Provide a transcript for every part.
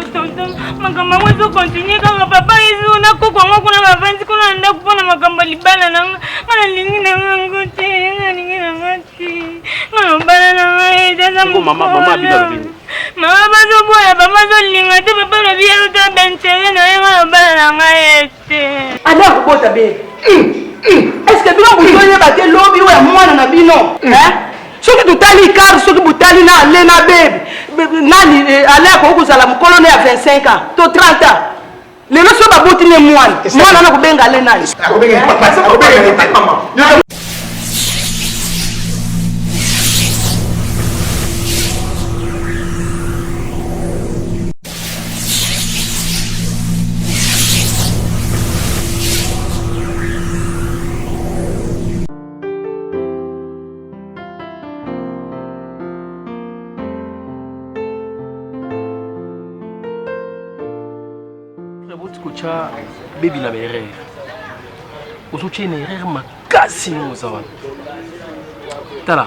tonton. Makambo mwezo continue kaka papa izu na kokwango kuna bavanzi kuna nda kupona makambo libala nanga. Mana lingi nanga ngote, lingi nanga ti. Mana bala nanga eza mama bila bini. Mama bazo boya papa zo linga te papa na bielo ta bentere na yanga bala nanga ete. Ana kubota be. Est-ce que bino butoye bate lobi wa mwana na bino? Soki tutali car soki butali na lena bebe. Nani ala ko kuzala mukolo ne ya 25 ans to 30 ans. Lelo so babuti ne mwana na kubenga lena. Akubenga mama. Kucha baby na erreur. Usuche na erreur makasi ngozawa. Tala.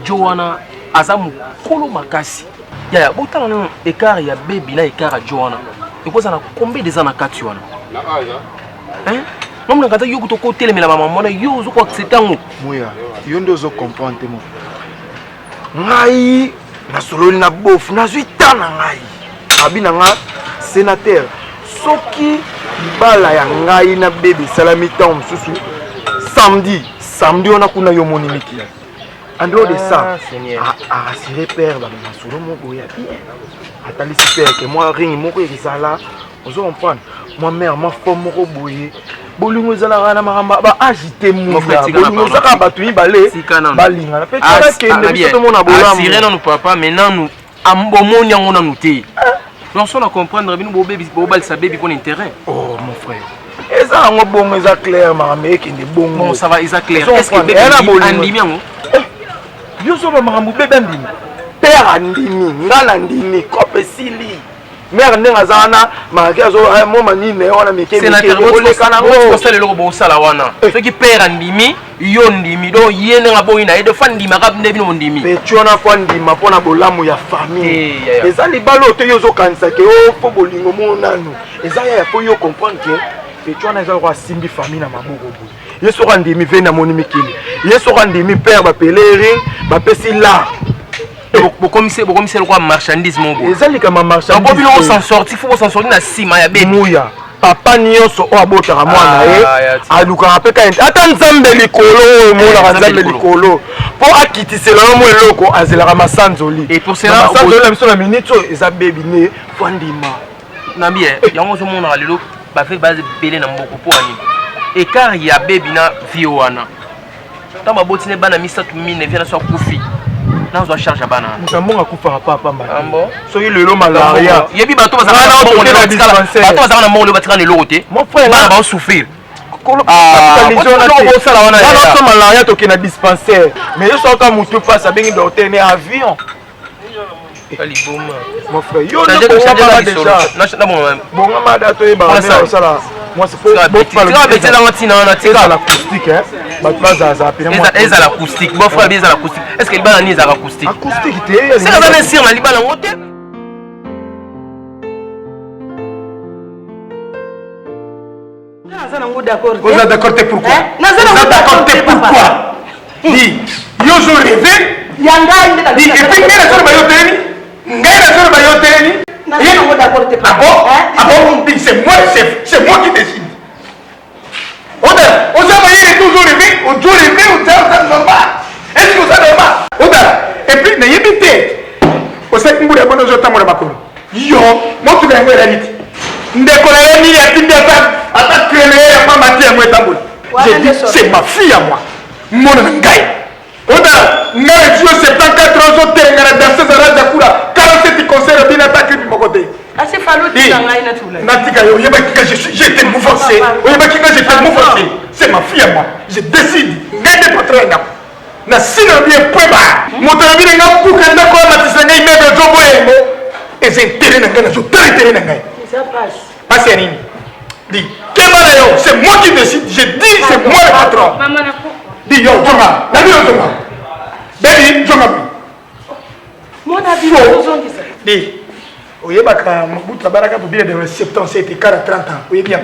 Joanna azamu kolo makasi. Ya botala no écart ya baby na écart ya Joanna. Ikoza na combien des ans na kati wana? Na aya. Hein? Mamu ngata yo kutoko telemela mama mona yo uzo ko accepter ngo. Moya, yo ndo zo comprendre mo. Ngai na sololi na bof na zuita na ngai. Abina nga sénateur. Soki bala ya ngai na bébé salami tam susu samedi on a kuna yo monimiki. En dehors de ça, assurer père ba masolo moko ya bien. Atali super que moi ring moko ezala, on comprendre. Moi mère ma femme moko boye. Bolingo ezala na maramba ba agiter mo. Bolingo saka batu balé. Balinga na peut-être que ne tout monde a bola. Assurer non papa maintenant nous ambomoni yango na nuté. Non, on a comprendre que nous bébé sa bébé pour intérêt. Oh mon frère. Et ça on bon ça clair mais qui est bon. Bon ça va ça clair. Est-ce que bébé andimi yango? Yo so ba marambu bébé andimi. Père andimi, ngala andimi, kope sili. Mère ndenga zana, marqué zo mo mani ne ona meke meke ole kana ngo. Ça le logo bo sala wana. Ce qui père andimi, yo ndimi do yene nga boyina et de fan ndima ka ndebi no ndimi. Pe tiona fa ndima pona bolamu ya famille. Eza libalo te yo zo kanisa ke o fo bolingo mo nanu. Eza ya po yo comprendre que pe tiona eza ko simbi famille na maboko bo. Yeso ka ndimi vena moni mikili. Yeso ka ndimi père ba pèlerin, ba pesi la. Commissaire quoi marchandise mon beau. Ezali kama marchandise. On peut s'en sortir, faut s'en sortir na sima ya bébé. Mouya. Papa nyonso o abotaka mwana aluka apeka ata nzambe likolo mona nzambe likolo po akitisela mo eloko azelaka masanzoli. Et pour cela masanzoli miso na minute eza baby ne fandima. Na bien, yango so mona lelo ba fait base belé na mboko po ani. Et car ya baby na viwana. Tamba botine bana misatu mine vient so kufi. Dans la charge à banane. Nous avons coupé papa. Bon. Soyez le malaria. Il y a des bateaux, ça va dans le bateau, mon frère, on va souffrir. Malaria toke na dispensaire. Mais je sens quand mutu passe à bien d'hôtel mais avion. Mon frère, yo ne déjà. Bon, madame, tu es bon ça. Moi c'est pour l'acoustique hein. Est-ce l'acoustique. Bon frère, bien l'acoustique. Est-ce que le ban est acoustique? Acoustique, c'est ça sur la libala en hôtel. Vous êtes d'accord pourquoi? Pourquoi? Dis, yo je rêvé. Dis, et puis c'est moi qui décide. On s'est toujours rêvé, on doit rêver, on s'est normal. Est-ce que vous avez normal? Et puis, n'ayez pas été. Vous savez que vous avez besoin de temps de Bakolo. Yo, moi tu l'as réalité. Ndécolé ni et puis attaque créer pas matière moi tambour. J'ai dit c'est ma fille à moi. Mon ngai. Oda, ngai Dieu 74 ans terre dans ces arrêts de kula. 47 concerts bien attaqué de mon côté. Ah c'est fallu tu ngai na tula. Natika yo yeba kika j'étais mouvancé. Yeba kika j'étais mouvancé. C'est ma fille à moi. Je décide. Ngai de patron na. Na sina bien preba. Moto bien nga puka ndako matisanga imebe jobo yengo. Et c'est terrain na ngai na so terrain na ngai. Ça passe. Passe rien. Dis, c'est moi qui décide. Je dis, c'est moi le patron. Dis, yo, Jonga. Baby, Jonga. Mon avis, dis, Oyebaka Mobutu Baraka pour bien de 77 et 30 ans. Oui bien.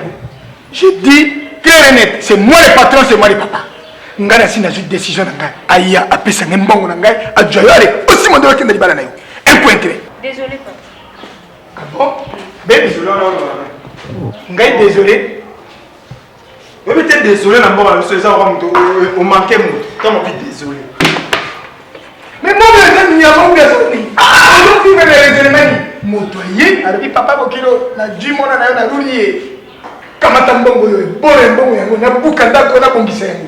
Je dis clair et net, c'est moi le patron, c'est moi le papa. Ngana si na une décision nanga. Aya apesa ngembongo nanga ajoyore aussi mon doit kende libala na yo. Un point clé. Désolé papa. Ah bon? Ben désolé non. Ngai désolé. Oui mais t'es désolé na mbongo c'est ça on manquait mon. Quand on dit désolé. Mais moi je n'y a pas besoin. Ah, on dit les éléments. Motoyer, alors papa bokilo na jimona na yo na rulier. Kamata mbongo yo, bore mbongo yango na bukanda ko na bongisa yango.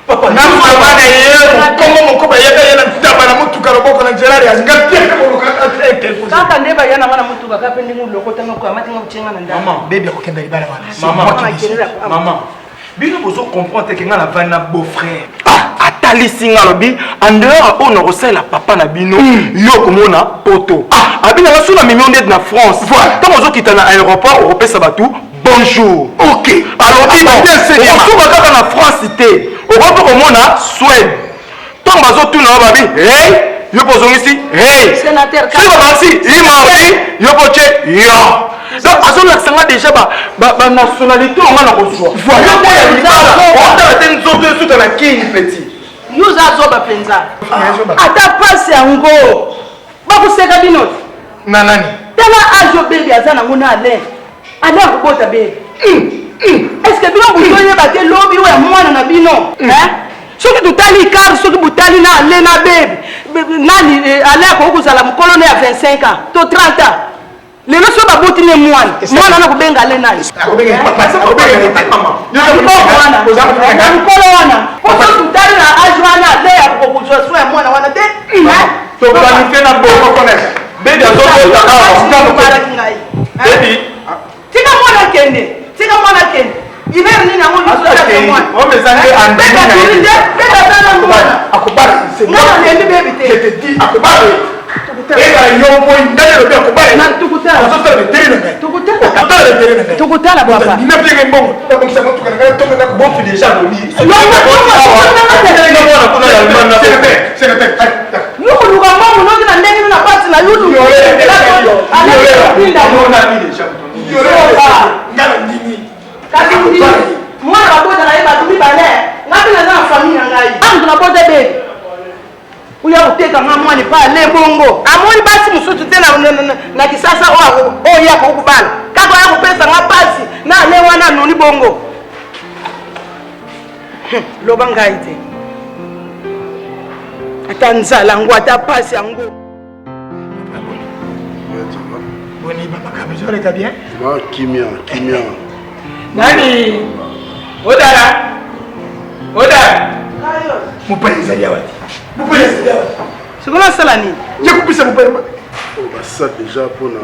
Papa, na mwana ye, komo moko ba yaka yana taba na mutuka loboko na Gerard ya ngatia ko lokata tete. Kaka ndeba yana mwana mutuka kape ndingu lokota ngoko amati ngakuchenga na ndani. Maman, bébé okenda libala wana. Maman. Bino bozo comprendre que nga na vana beau-frère. Lisinga lobi en dehors on a la papa na bino yo komona poto abina la suna million d'aide na France voilà tant ozo kitana aéroport européen sabatu bonjour OK alors dit on va kaka na France té Europe komona Suède tant bazo tuna babi hey yo pozongisi hey sénateur si ba il mardi yo poche yo donc azo la sanga déjà ba nationalité on a reçoit voilà on a été une zone de sous la king petit nous azoba penza ata passe yango bakuseka bino na nani tala ajo bébé azana ngona ale kubota bébé est-ce que bino butoye bate lobi wa mwana na bino soki tutali car soki butali na ale na bébé nani ale ko kuzala mkolone ya 25 ans to 30 ans lelo so babuti ne mwana na kubenga ale nani akubenga papa akubenga mama mkolo wana poso tutali na ajwana ale ya kokuzwa ya mwana wana te to planifier na boko connaître bébé azoto baby tika mwana kende hiver nini yango ni mwana on me zange andini na mwana akubali c'est moi nani bébé te je te dis akubali eka yombo ndale lo bien akubali na tukutala azoto le terrain tukutala papa ni na bien mbongo na bongisa moto kana to na bon déjà lo li yulu kama mnozi na ndenge na pasi na yulu kasi ndi mwana baboza na yeba tumi bale ngapi na za famille ngai andu na boza bebe uya uteka ngamwani pale bongo amoni basi musutu tena na kisasa o ya ko kubala kako ya kupesa ngapasi na le wana noni bongo loba ngai te atanzala ngo atapasi yango boni papa kabizole ka bien kimia nani odara mupenzi ya wati sikona sala nini je kupisa mupenzi basa déjà pour na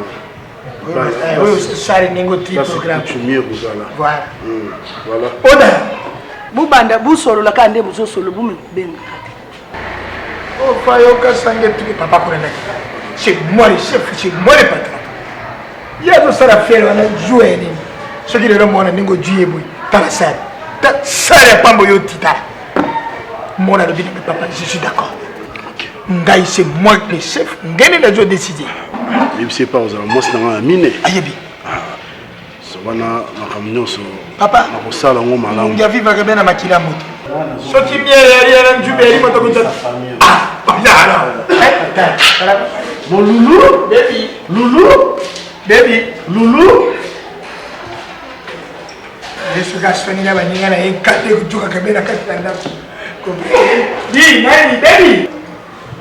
oui sari ningo ti programme chumie buzala voilà odara bubanda busolo kande buzosolo bumenga oh fayo kasange tu papa konenda c'est moi le chef c'est moi le patron ya to sara faire wana jouer nini ce qui le mona ningo juye boy tala sara ta sara pambo yo tita mona le bien papa je suis d'accord ngai c'est moi le chef ngene na jo décider il sait pas aux moi c'est dans mine ayebi so wana makamnyo so papa na kosala ngo malamu ngia viva ka bena makila moto so ki miere ya njube eri moto ko ah ya mon loulou baby Yesu gasoni na baninga na ekate kutoka kabela kati na ndako. Di nani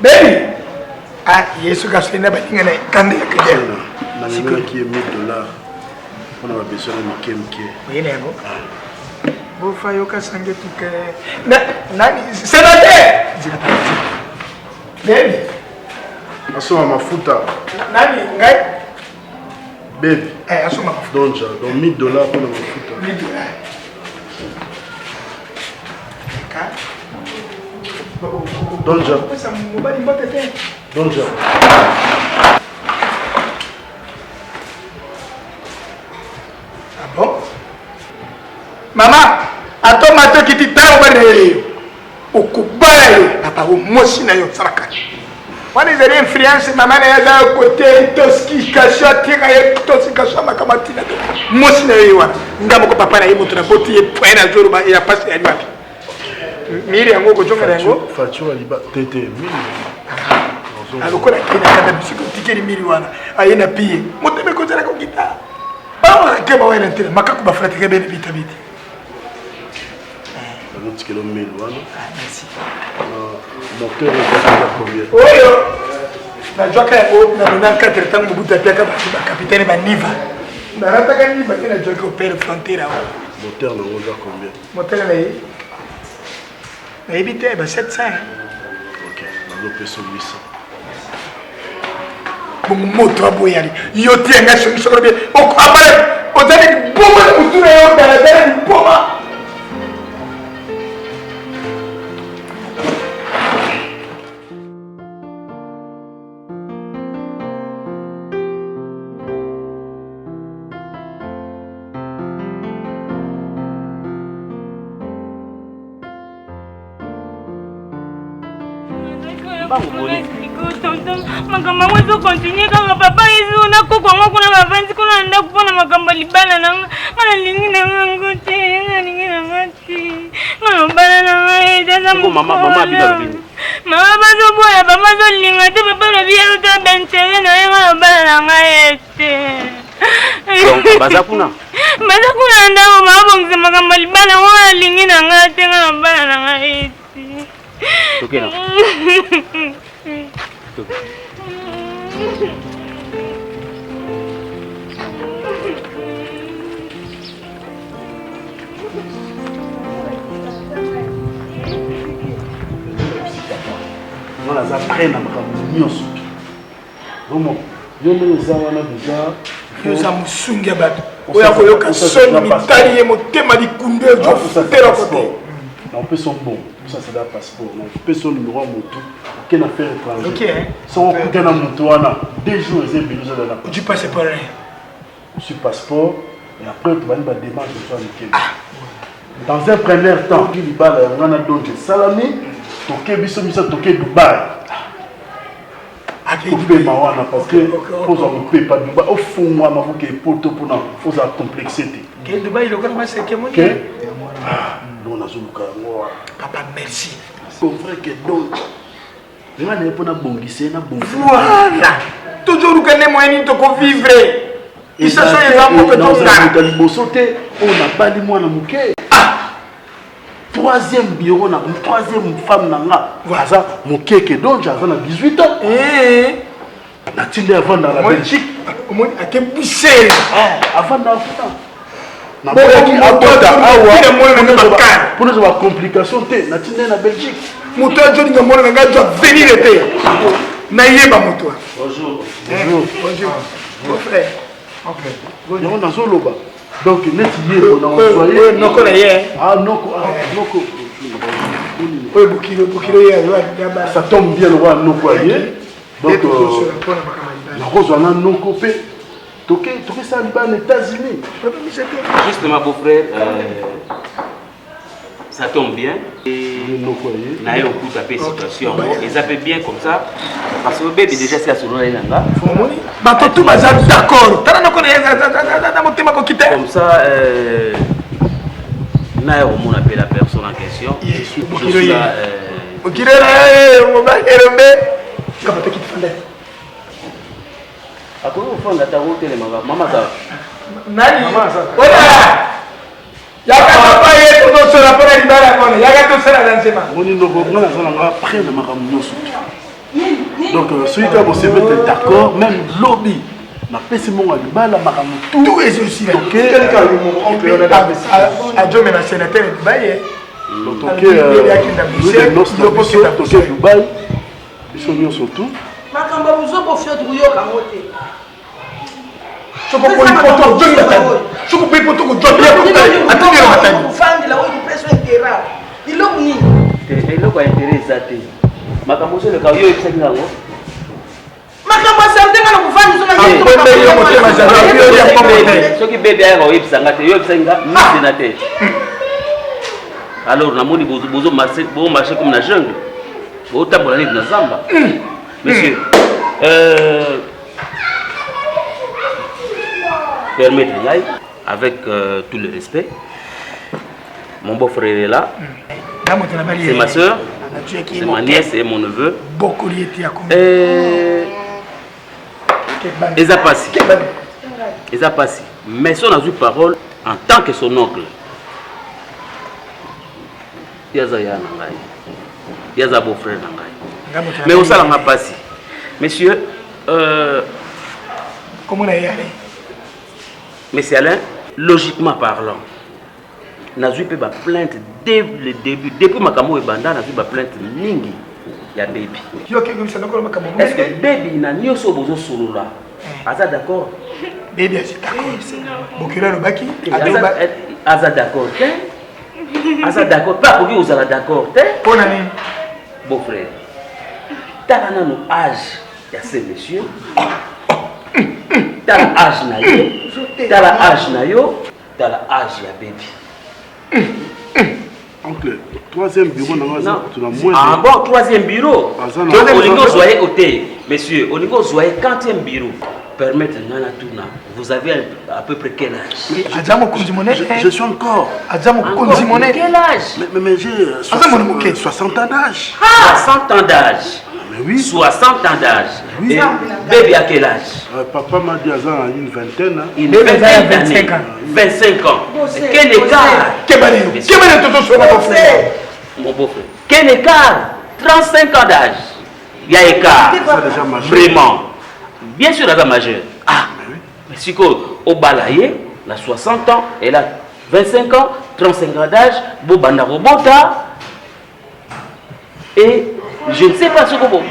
baby. Ah Yesu gasoni na baninga na ekande kabela. Na ngana ki $1000 on a besoin de mike. Oyene yango. Bo fayo kasange tuke. Nani sénateur. Baby. Asoma mafuta. Nani ngai baby asoma donc $1000 pour la mafuta $1000 donc ah bon mama atomato kiti tao bana yo okubala yo papa wo mosi na yo saraka wana ezali influence mama na ye aza kote intoxication atika ye intoxication makambo atina te mosi na ye wana nga moko papa na ye moto na boti ye point na jour ya pasi yali wapi miri yango okozongela yango facture liba tete miri alokola kena kanda bisiko tikeli miri wana aye na piye motema ekozala kokita bamakake bawena ntela makaku bafratike bene bitabiti kilo 1000 wana moteur est combien oyo najwaka yango na 4 ntango mobutu apiaka bakapitaine baniva narataka niva te najwaki opere frontiere awa moteur nango eza combien moteur naye nayebi te ba 700 ok nazopesa 800 bongo moto aboyali yo te yanga songi sokolo bie okoabale ozali liboma na motu na yo daladala liboma makambo yango ezokontinue kaka papa yesu nakoko yango kuna bavandi kuna na ndako mpona makambo libala nanga nga nalingi nanga ngo te nalingi nanga te nga lobala nanga eza mama bazoboya papa azolinga te papa lobi yezotoa bentere na ye nga lobala nanga ye te baza kuna na ndako babongisa makambo libala ngo nalingi nanga te nga lobala nanga ye te Tokena. Voilà, ça traîne à ma caméra. Vraiment, je me les avons déjà. Nous sommes sunga bato. Oya koyoka son mitali motema likunde jo tera côté. On peut son bon. Ça c'est la passeport. On peut son numéro moto. Quelle affaire étrangère. OK. Sans aucun moto ana 2 jours et bien nous allons la. Tu passes par rien. Sur passeport et après tu vas aller démarche sur le dans un premier temps, il y a un don de salami, toké biso biso toké Dubaï. Toké mawana parce que faut en payer pas Dubaï. Au fond moi ma que poto pour na faut la complexité. Que Dubaï le comment c'est que mon. Non na zuluka moi. Papa merci. C'est vrai que donc on a pas na bongise na bon. Voilà. Toujours que les moyens de vivre. Ils se sont également que tout ça. On n'a pas les moyens de mouquer. Troisième bureau, troisième femme nanga. Voilà, mon keke donc j'avais 18 ans. N'a-t-il avant dans la Belgique? Comment à quel boucher? Avant dans la pour nous avoir complication, n'a-t-il la Belgique? Moto Johnny Gamon nga doit venir l'été. Naïeba moto. Bonjour. Bonjour. Mon frère. Ok. On a solo bas. Donc, on a soyez. Non, qu'on est. Ah, non, Oui, Bukilo, ça tombe bien le roi non coyer. Donc, la rose en a non coupé. Toqué ça en États-Unis. Justement, beau-frère, ça tombe bien. Et là, on peut taper situation. Et ça fait bien comme ça. Parce que le bébé déjà c'est à son nom. Tout d'accord. Comme ça, on appelle la personne en question. À quoi on fait la tarot et les mamans? Maman, ça. Donc, celui qui a bossé d'accord, même lobby, n'a pas si mon alibal, la maramou, tout est aussi. Ok, à Dieu, mais la sénateur est Dubaï. Donc, ok, Dubaï, ils sont venus surtout. Je peux pas poto Johnny Matani. Je peux pas poto Johnny Matani. Attendez le Matani. Fandi la wewe pesa intera. Ilo ni. Ilo kwa interesa te. Makambo se le ka yo epesa ngango. Makambo santé ngana kufanya soma ngi. Bebe yo motema zanga yo ya pombe. Soki bebe ya ko epesa ngate yo epesa nga ni sénateur. Alors na moni bozo marché comme na jungle. Bo tambola ni na zamba. Monsieur, permettez-moi, avec tout le respect, mon beau-frère est là. C'est ma soeur, c'est ma nièce et mon neveu. Ils ont passé. Mais son a eu parole en tant que son oncle. Il y a un beau-frère. Mais au salon a passé. Monsieur, comment on a y allé? Monsieur Alain, logiquement parlant, n'a eu pas plainte dès le début. Depuis ma camo et banda, n'a eu pas plainte mingi. Il y a baby. Est-ce que baby n'a ni au besoin solo là? Aza d'accord? Baby, c'est d'accord. Bokira le baki. Aza d'accord. Aza d'accord. Pas pour que vous allez d'accord. Pour l'année. Beau-frère. T'as un âge. Il y a ces messieurs. T'as l'âge na yo. T'as l'âge na yo. T'as l'âge ya baby. Oncle, troisième bureau, non. Ah bon, troisième bureau. Au niveau soyez côté, monsieur, au niveau soyez quatrième bureau. Permettez-moi la tourna. Vous avez à peu près quel âge? Je suis encore. Quel âge? Mais j'ai 60 ans d'âge. 60 ans d'âge. Mais oui. 60 ans d'âge. Oui. Bébé à quel âge? Papa m'a dit à une vingtaine. Une vingtaine d'années. 25 ans. Quel écart? Mon beau-frère. Quel écart? 35 ans d'âge. Il y a écart. Vraiment. Bien sûr, elle est majeure. Ah, mais si au balaye, elle a 60 ans, elle a 25 ans, 35 ans d'âge, Bobanda Robota. Et je ne sais pas ce que vous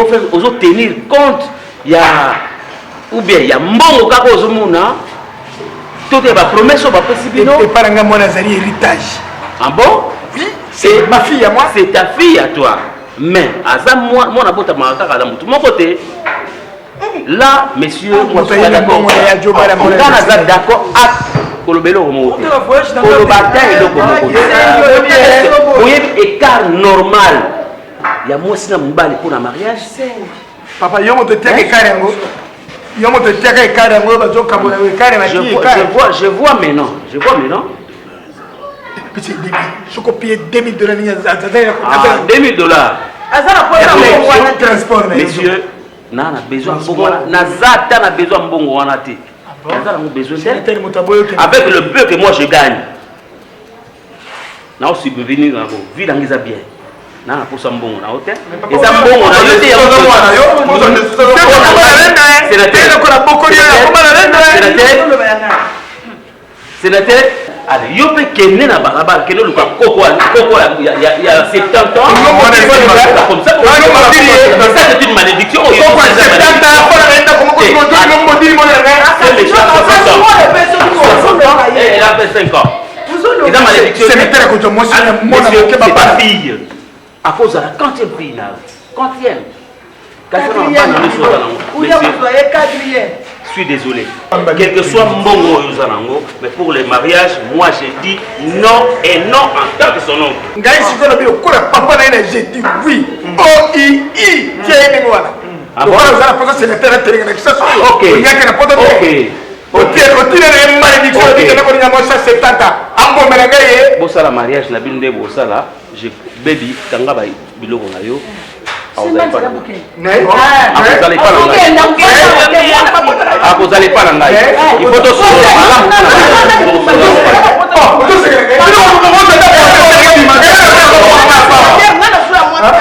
faire tenir compte. Il y a, ou bien il y a Mbongo Kakozomuna, tout est ma promesse, ma possibilité. Et par un mon héritage. Ah bon? Oui, c'est ma fille à moi. C'est ta fille à toi. Mais, à ça, moi, mon abota m'a de mon côté. Là, messieurs, on est d'accord. On est d'accord. Le écart normal. Il y a moi aussi un bal pour le mariage. Papa, il y a un écart. Il y a un écart. Je vois maintenant. Je vois maintenant. Petit bébé, je copie $2000. $2000. Messieurs, n'a besoin de bongo wana te. Avec le peu que moi je gagne. Na aussi subvenir na vie dans les bien. Na pour ça bongo na hôtel. Et ça bongo na yo te allez, yo peut kenner na balabala, kenner le coco il y a 70 ans. Comme ça, c'est une malédiction. Elle a 25 ans. C'est une malédiction. C'est ta fille. À cause de la quantième fille là. Quantième. Je suis désolé. Quel que soit Mbongo Yuzanango, mais pour les mariages, moi j'ai dit non et non en tant que son oncle. J'ai dit oui. O-I-I. Ah bon? Ok. Bossa la mariage, la binde bossa là, je baby, tanga ba biloko na yo. Vous n'allez pas la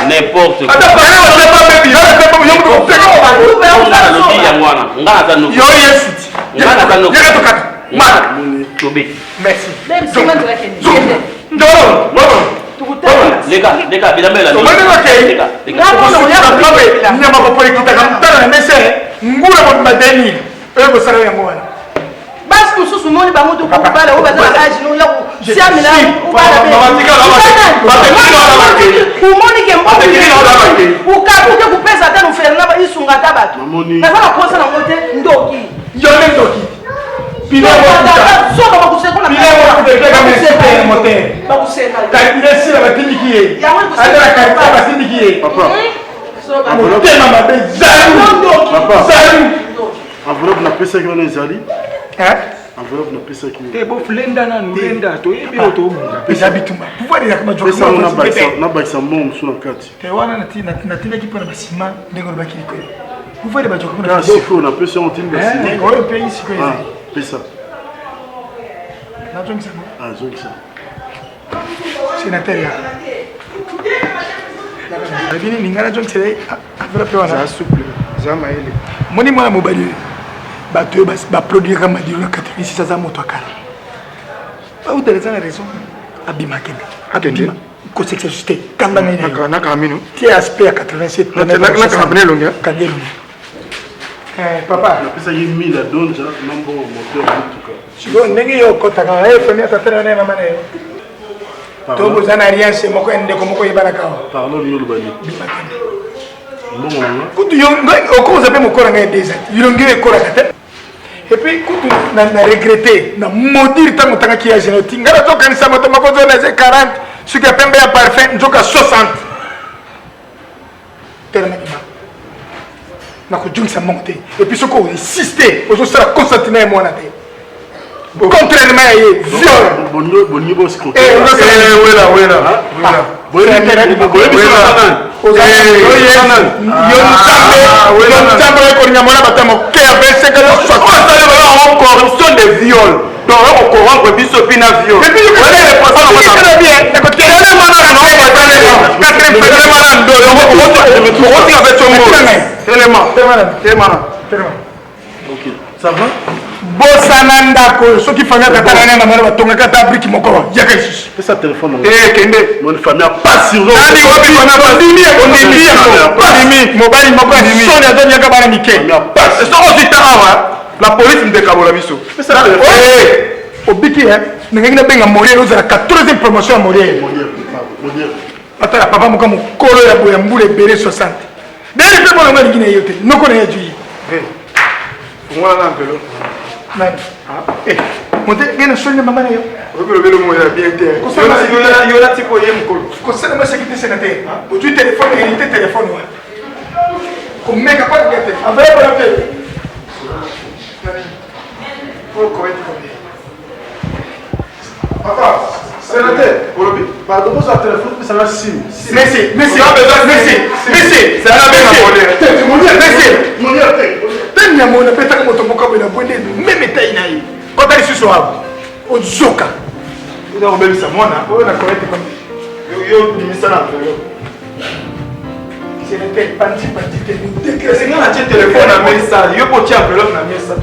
il faut n'importe les gars, Papa, enveloppe n'a pas ça qui va les alliés. Enveloppe n'a pas ça qui. Eh, bon, Flenda, Nanda, toi, et bien, toi. Pesa bitumba. Pouvoir dire que ma joie. Ça, on a baissé un bon sur la carte. Tu vois, on a tiré qui prend le bâtiment, des gros bâtiments. Vous voyez les bâtiments. Ah, c'est faux, on a payé sur un petit bâtiment. Oui, on paye ici. Ah, paye ça. Ah, j'ai ça. Sénateur. La vie n'est pas de c'est un souple. Moni moi mobile. Bateau va produire comme dit le 86 ça moto car. Vous avez raison. Abimake. Abima. Ko c'est juste quand na kamino. Qui aspect à 87. Na kamino longa. Kandelo. Papa, ça y est 1000 à donne déjà nombre moteur en tout cas. Si vous n'avez pas de temps, vous avez un peu de temps. Rien, c'est moi qui ai dit que pardon, nous le banni. Et puis, on a regretté, on a maudit tant que qui a génoté. On a dit que ça m'a donné 40, ce qui a payé un parfum, on a 60. Tellement de monté. Et puis, ce qu'on a insisté, on a constaté que moi, contrairement à viol. Bon niveau, c'est quoi? Corruption de viol. Donc on corrompt biso pina viol. Et puis ok, ça va? Bosananda ko soki fanya katana na mara batonga kata briki moko yaka isu. Pesa téléphone. Kende. Mon famille a pas sur l'eau. Nani wapi fanya pandimi pandimi mobile moko soni azonya ka bana mike. c'est ça aussi tawa. La police me décabola biso. Pesa téléphone. Obiki ngengina benga Moriel ozala 14e promotion à Moriel. Atala papa moko mukolo ya boya mbule bere 60. Dali pe bona ngini ngine yote. Noko na yaji. Moi là un peu. Monte ngene sonne mama nayo. Le mo ya bien été. Yo la tipo yem ko. Ko sana ma sécurité sénateur. O tu téléphone et il téléphone wa. Ko meka pas de tête. Avec la tête. Faut correct comme papa, sénateur, pardon pour ça téléphone, mais ça va sim. Merci. C'est la Tanya mona peta moto moko na bonde même taille na yi. Quand tu es sur au zoka. Il a même ça mona, on a correct comme yo dimisa na pelo. C'est le tel panti te nous déclarer. C'est nga na téléphone na mesa, yo potia pelo na mesa.